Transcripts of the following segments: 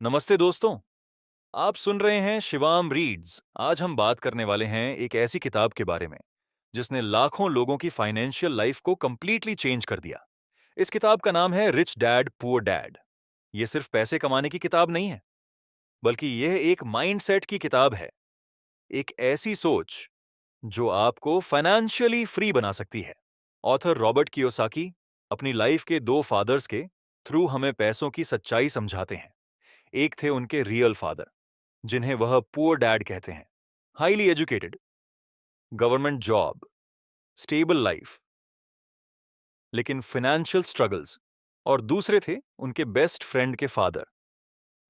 नमस्ते दोस्तों। आप सुन रहे हैं शिवाम रीड्स। आज हम बात करने वाले हैं एक ऐसी किताब के बारे में जिसने लाखों लोगों की फाइनेंशियल लाइफ को कंप्लीटली चेंज कर दिया। इस किताब का नाम है रिच डैड पुअर डैड। ये सिर्फ पैसे कमाने की किताब नहीं है, बल्कि यह एक माइंडसेट की किताब है। एक ऐसी सोच जो आपको फाइनेंशियली फ्री बना सकती है। ऑथर रॉबर्ट कियोसाकी अपनी लाइफ के दो फादर्स के थ्रू हमें पैसों की सच्चाई समझाते हैं। एक थे उनके रियल फादर, जिन्हें वह पुअर डैड कहते हैं। Highly educated, government job, stable life, लेकिन फाइनेंशियल स्ट्रगल्स। और दूसरे थे उनके बेस्ट फ्रेंड के फादर,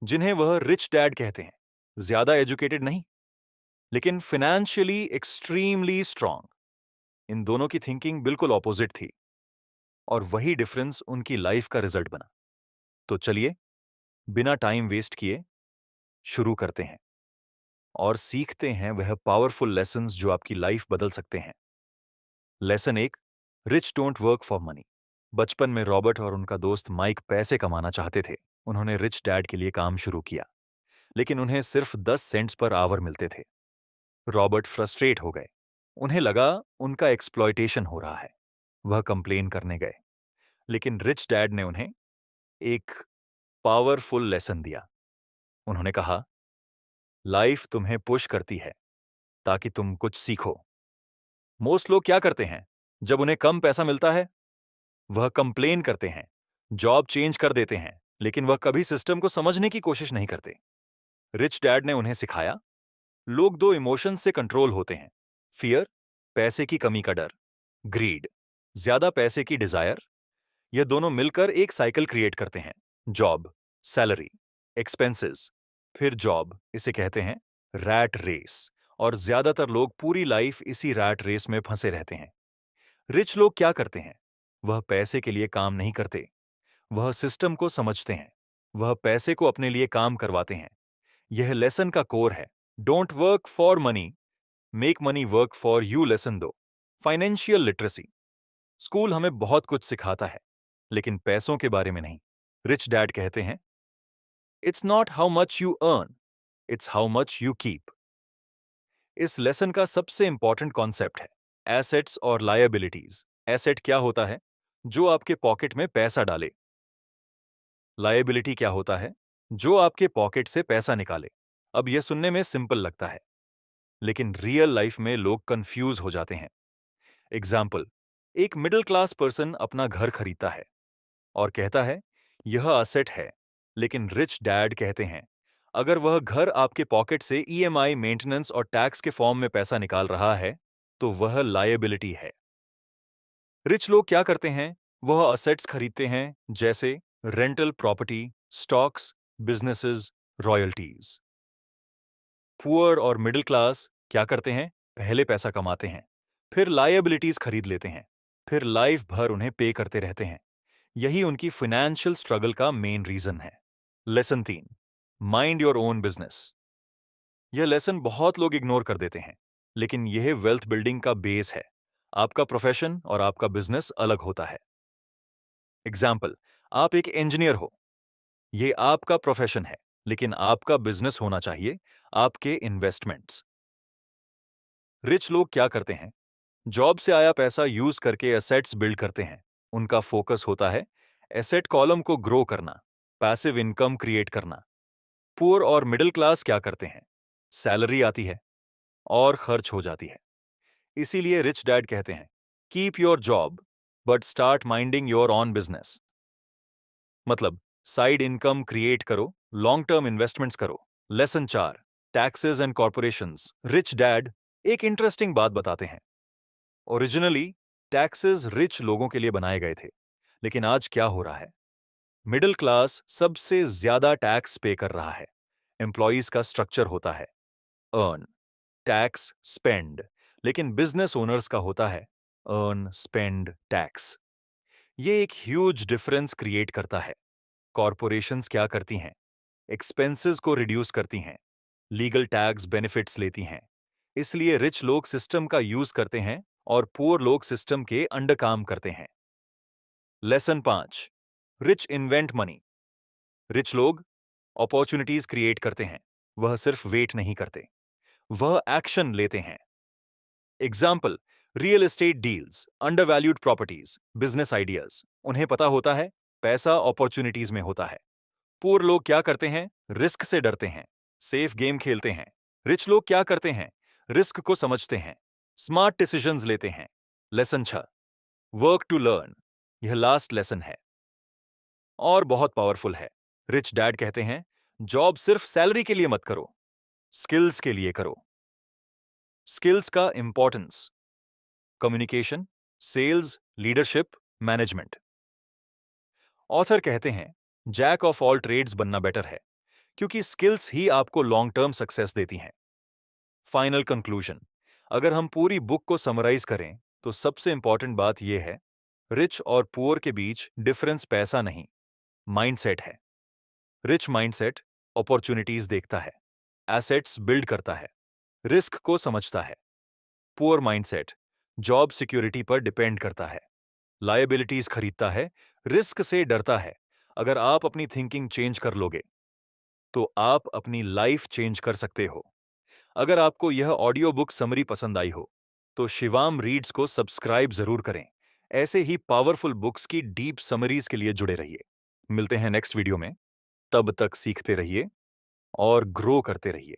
जिन्हें वह रिच डैड कहते हैं। ज्यादा एजुकेटेड नहीं, लेकिन फाइनेंशियली एक्सट्रीमली स्ट्रांग। इन दोनों की थिंकिंग बिल्कुल ऑपोजिट थी, और वही डिफरेंस उनकी लाइफ का रिजल्ट बना। तो चलिए, बिना टाइम वेस्ट किए शुरू करते हैं और सीखते हैं वह पावरफुल लेसन्स जो आपकी लाइफ बदल सकते हैं। लेसन एक, rich don't work for money. बचपन में रॉबर्ट और उनका दोस्त माइक पैसे कमाना चाहते थे। उन्होंने रिच डैड के लिए काम शुरू किया, लेकिन उन्हें सिर्फ 10 सेंट्स पर आवर मिलते थे। रॉबर्ट फ्रस्ट्रेट हो गए। उन्हें लगा उनका एक्सप्लॉयटेशन हो रहा है। वह कंप्लेन करने गए, लेकिन रिच डैड ने उन्हें एक पावरफुल लेसन दिया। उन्होंने कहा, लाइफ तुम्हें पुश करती है ताकि तुम कुछ सीखो। मोस्ट लोग क्या करते हैं जब उन्हें कम पैसा मिलता है? वह कंप्लेन करते हैं, जॉब चेंज कर देते हैं, लेकिन वह कभी सिस्टम को समझने की कोशिश नहीं करते। रिच डैड ने उन्हें सिखाया, लोग दो इमोशंस से कंट्रोल होते हैं। फियर, पैसे की कमी का डर। ग्रीड, ज्यादा पैसे की डिजायर। यह दोनों मिलकर एक साइकिल क्रिएट करते हैं। जॉब, सैलरी, एक्सपेंसेस, फिर जॉब, इसे कहते हैं रैट रेस। और ज्यादातर लोग पूरी लाइफ इसी रैट रेस में फंसे रहते हैं। रिच लोग क्या करते हैं? वह पैसे के लिए काम नहीं करते, वह सिस्टम को समझते हैं। वह पैसे को अपने लिए काम करवाते हैं। यह लेसन का कोर है। Don't work for money, make money work for you. Lesson दो, फाइनेंशियल लिटरेसी। स्कूल हमें बहुत कुछ सिखाता है, लेकिन पैसों के बारे में नहीं। रिच डैड कहते हैं, it's not how much you earn, it's how much you keep. इस लेसन का सबसे इंपॉर्टेंट कॉन्सेप्ट है एसेट्स और लायबिलिटीज। एसेट क्या होता है? जो आपके पॉकेट में पैसा डाले। लायबिलिटी क्या होता है? जो आपके पॉकेट से पैसा निकाले। अब यह सुनने में सिंपल लगता है, लेकिन रियल लाइफ में लोग कंफ्यूज हो जाते हैं। एग्जाम्पल, एक मिडिल क्लास पर्सन अपना घर खरीदता है और कहता है, यह असेट है। लेकिन रिच डैड कहते हैं, अगर वह घर आपके पॉकेट से ईएमआई, मेंटेनेंस और टैक्स के फॉर्म में पैसा निकाल रहा है, तो वह लायबिलिटी है। रिच लोग क्या करते हैं? वह असेट्स खरीदते हैं, जैसे rental property, stocks, businesses, royalties. Poor और मिडिल क्लास क्या करते हैं? पहले पैसा कमाते हैं, फिर लायबिलिटीज खरीद लेते हैं, फिर लाइफ भर उन्हें पे करते रहते हैं। यही उनकी फाइनेंशियल स्ट्रगल का मेन रीजन है। Lesson 3, mind your own business. यह लेसन बहुत लोग इग्नोर कर देते हैं, लेकिन यह वेल्थ बिल्डिंग का बेस है। आपका प्रोफेशन और आपका बिजनेस अलग होता है। एग्जाम्पल, आप एक इंजीनियर हो, यह आपका प्रोफेशन है, लेकिन आपका बिजनेस होना चाहिए आपके इन्वेस्टमेंट्स। रिच लोग क्या करते हैं? जॉब से आया पैसा यूज करके एसेट्स बिल्ड करते हैं। उनका फोकस होता है एसेट कॉलम को ग्रो करना, पैसिव इनकम क्रिएट करना। पुअर और मिडिल क्लास क्या करते हैं? सैलरी आती है और खर्च हो जाती है। इसीलिए रिच डैड कहते हैं, keep your job but start minding your on business. मतलब, साइड इनकम क्रिएट करो, लॉन्ग टर्म इन्वेस्टमेंट्स करो। Lesson 4, taxes and corporations. Rich dad एक इंटरेस्टिंग बात बताते हैं। ओरिजिनली टैक्सेस रिच लोगों के लिए बनाए गए थे, लेकिन आज क्या हो रहा है? मिडिल क्लास सबसे ज्यादा टैक्स पे कर रहा है। एम्प्लॉयज का स्ट्रक्चर होता है अर्न, टैक्स, स्पेंड, लेकिन बिजनेस ओनर्स का होता है अर्न, स्पेंड, टैक्स। ये एक ह्यूज डिफरेंस क्रिएट करता है। कॉरपोरेशंस क्या करती हैं? एक्सपेंसेस को रिड्यूस करती हैं, लीगल टैक्स बेनिफिट्स लेती हैं। इसलिए रिच लोग सिस्टम का यूज करते हैं और पुअर लोग सिस्टम के अंडर काम करते हैं। Lesson 5, rich invent money. Rich लोग अपॉर्चुनिटीज क्रिएट करते हैं, वह सिर्फ वेट नहीं करते, वह एक्शन लेते हैं। Example, real estate deals, undervalued properties, business ideas. उन्हें पता होता है पैसा अपॉर्चुनिटीज में होता है। पुअर लोग क्या करते हैं? रिस्क से डरते हैं, सेफ गेम खेलते हैं। रिच लोग क्या करते हैं? रिस्क को समझते हैं, स्मार्ट डिसीजंस लेते हैं। Lesson 6, work to learn. यह लास्ट लेसन है और बहुत पावरफुल है। रिच डैड कहते हैं जॉब सिर्फ सैलरी के लिए मत करो, स्किल्स के लिए करो। स्किल्स का importance: communication, sales, leadership, management. Author कहते हैं जैक ऑफ ऑल ट्रेड्स बनना बेटर है, क्योंकि स्किल्स ही आपको लॉन्ग टर्म सक्सेस देती हैं। फाइनल कंक्लूजन: अगर हम पूरी बुक को समराइज करें तो सबसे इंपॉर्टेंट बात यह है, रिच और पुअर के बीच डिफरेंस पैसा नहीं, माइंडसेट है। रिच माइंडसेट अपॉर्चुनिटीज देखता है, एसेट्स बिल्ड करता है, रिस्क को समझता है। पुअर माइंडसेट जॉब सिक्योरिटी पर डिपेंड करता है, लायबिलिटीज खरीदता है, रिस्क से डरता है। अगर आप अपनी थिंकिंग चेंज कर लोगे तो आप अपनी लाइफ चेंज कर सकते हो। अगर आपको यह ऑडियो बुक समरी पसंद आई हो तो शिवाम रीड्स को सब्सक्राइब जरूर करें। ऐसे ही पावरफुल बुक्स की डीप समरीज के लिए जुड़े रहिए। मिलते हैं नेक्स्ट वीडियो में। तब तक सीखते रहिए और ग्रो करते रहिए।